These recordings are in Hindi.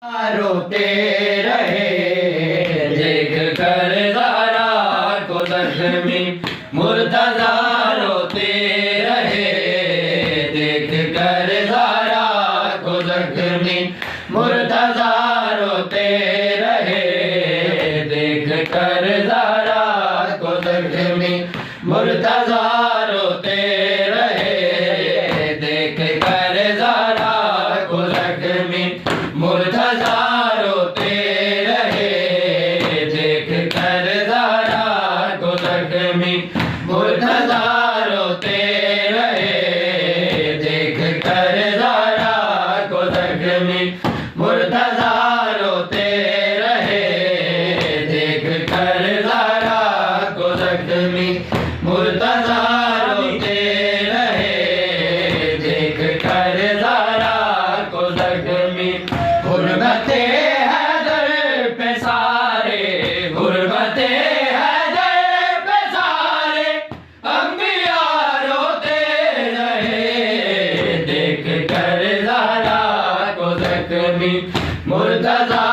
रोते रहे देख कर ज़हरा को ज़ख्मी मुर्तज़ा रोते रहे देख कर ज़हरा को ज़ख्मी मुर्तज़ा रोते रहे देख कर ज़हरा को ज़ख्मी मुर्तज़ा रोते रहे देख कर ज़हरा को ज़ख्मी मुर्तज़ा रोते रहे देख कर ज़हरा को ज़ख्मी मुर्तज़ा रोते रहे देख कर ज़हरा को ज़ख्मी मुर्तज़ा रोते रहे देख कर ज़हरा को ज़ख्मी मुर्तज़ा रोते रहे देख कर ज़हरा को ज़ख्मी हुर्मते हैदर पे सारे हुर्मते हैदर पे सारे अंबिया रोते रहे देख कर ज़हरा को ज़ख्मी मुर्तज़ा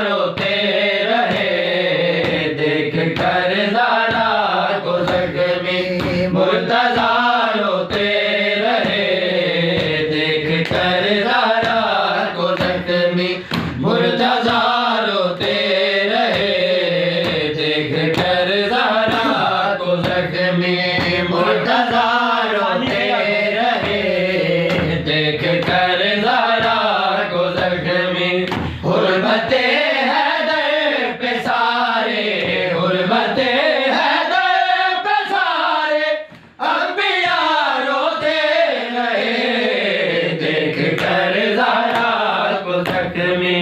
रोते रहे देख कर ज़हरा को ज़ख्मी मुर्तज़ा रोते रहे देख कर ज़हरा को ज़ख्मी मुर्तज़ा रोते रहे देख कर ज़हरा को ज़ख्मी मुर्तज़ा रोते रहे देख कर ज़हरा को ज़ख्मी हुर्मते हैदर पे सारे हुर्मते हैदर पे सारे अंबिया रोते रहे देख कर ज़हरा को ज़ख्मी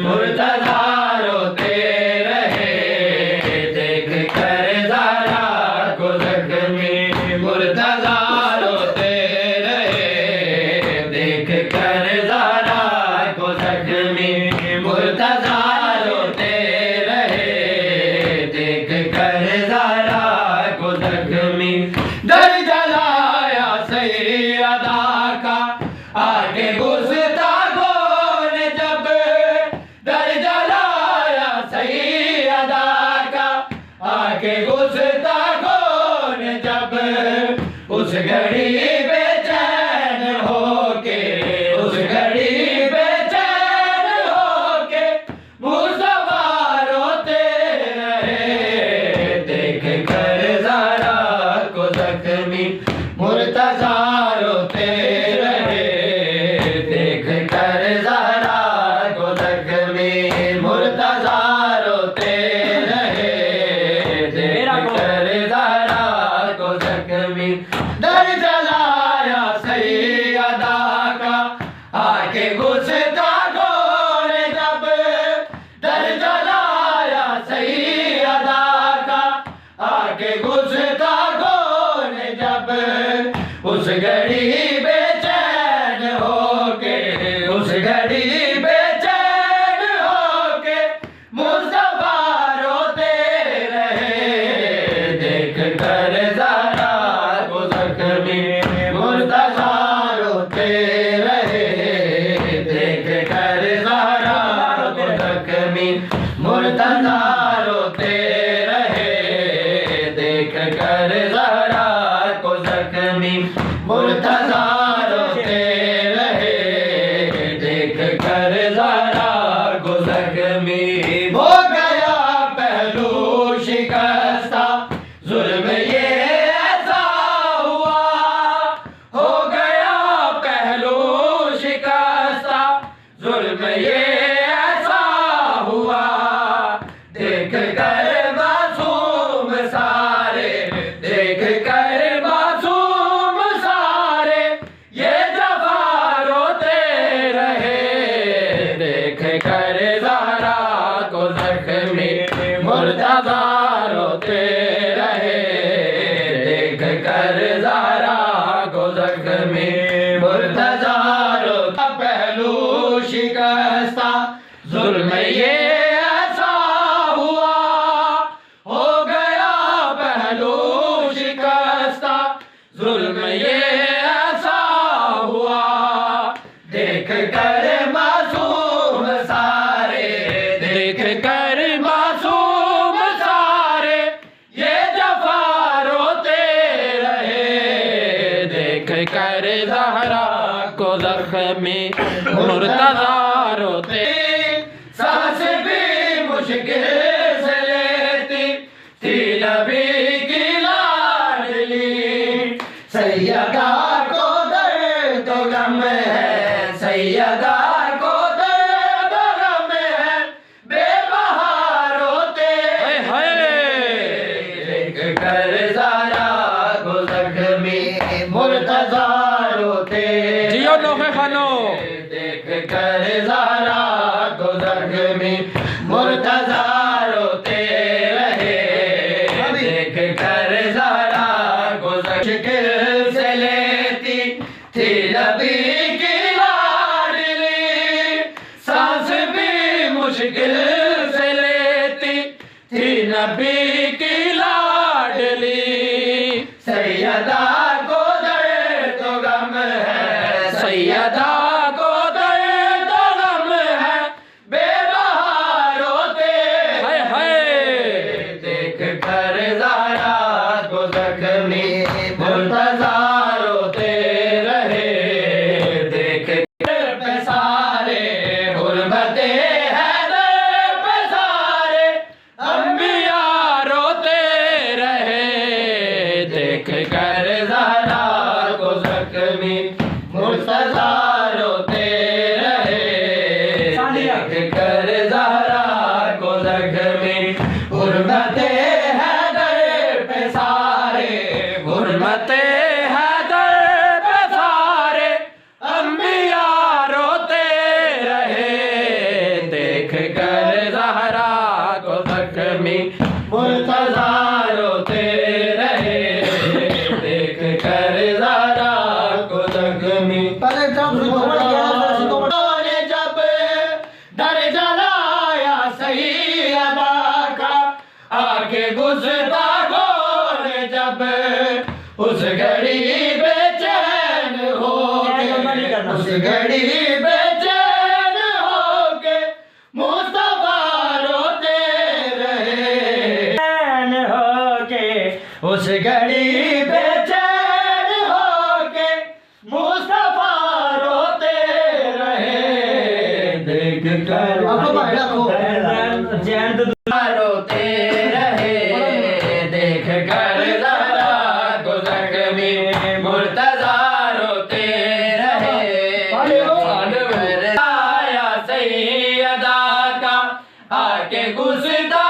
मुर्तज़ा रोते रहे देख कर ज़हरा को ज़ख्मी मुर्तज़ा रोते रहे देख कर ज़हरा को ज़ख्मी मुर्तज़ा रोते रहे देख कर ज़हरा को ज़ख्मी दर जलाया सैयदा का आगे गुस्ताखों ने जब दर जलाया सैयदा का आगे गुस्ताखों ने जब उस घड़ी बेचैन होके उस घड़ी बेचैन होके मुस्तफा रोते रहे देख कर ज़हरा को ज़ख्मी मुर्तज़ा रोते रहे देख कर ज़हरा को ज़ख्मी मुर्तज़ा रोते रहे देख कर ज़हरा को ज़ख्मी दर जलाया सैयदा का आके गुस्ताखों ने जब दर जलाया सैयदा का आके गुस्ताखों ने जब उस घड़ी बेचैन होके उस घड़ी बेचैन होके मुस्तफा रोते रहे देख कर ज़हरा को ज़ख्मी मुर्तज़ा रोते रहे देख कर ज़हरा को ज़ख्मी मुर्तज़ा रोते रहे देख कर ज़हरा को ज़ख्मी मुर्तज़ा रोते रहे देख कर ज़हरा को ज़ख्मी हो गया पहलू शिकस्ता जुल्म ये ऐसा हुआ हो गया पहलू शिकस्ता जुल्म ये ऐसा हुआ देख कर मासूम सारे देख कर मासूम सारे ये जफा रोते रहे देख कर ज़हरा को ज़ख्मी मुर्तज़ा रोते रहे देख कर ज़हरा को ज़ख्मी मुर्तज़ा रोता पहलू शिकस्ता जुल्म ये ऐसा हुआ हो गया पहलू शिकस्ता जुल्म ये ऐसा हुआ देख कर मासूम सारे मुर्तजा रोते सांस भी मुश्किल से लेती थी नबी की लाडली सैयदा को दर्द तो गम है सैयदा को दर्द तो गम है बेबहार होते देख कर ज़ारा को ज़ख्मी मुर्तज़ा रोते जियो नोखे खानो देख कर ज़ारा को ज़ख्मी मुर्तज़ा रोते रहे देख कर ज़ारा को मुश्किल से लेती थी नबी की लाडली सांस भी मुश्किल से लेती थी नबी की लाडली सैयदा को दर्द तो गम है सैयदा को दर्द तो गम है बेबहार होते देख कर ज़ारा को ज़ख्मी मुर्तज़ा रोते रहे देख कर पे सारे हुर्मते हैदर पे सारे अंबिया रोते रहे देख कर ज़ारा को ज़ख्मी मुर्तज़ा रोते रहे देख कर ज़ारा को ज़ख्मी हुर्मते हैदर पे सारे हुर्मते हैदर पे सारे अंबिया रोते रहे देख कर ज़हरा को ज़ख्मी मुर्तज़ा रोते रहे देख कर ज़ारा को ज़ख्मी ने जब दर जलाया सैयदा का आके गुस्ताखों ने जब उस घड़ी बेचैन हो उस घड़ी बेचैन हो के मुस्तफा रोते रहे उस घड़ी बेचैन हो के मुस्तफा रोते रहे देख कर रोते रहे देख कर ज़ारा को ज़ख्मी मुर्तज़ा रोते रहे आया सैयदा का आके गुस्ता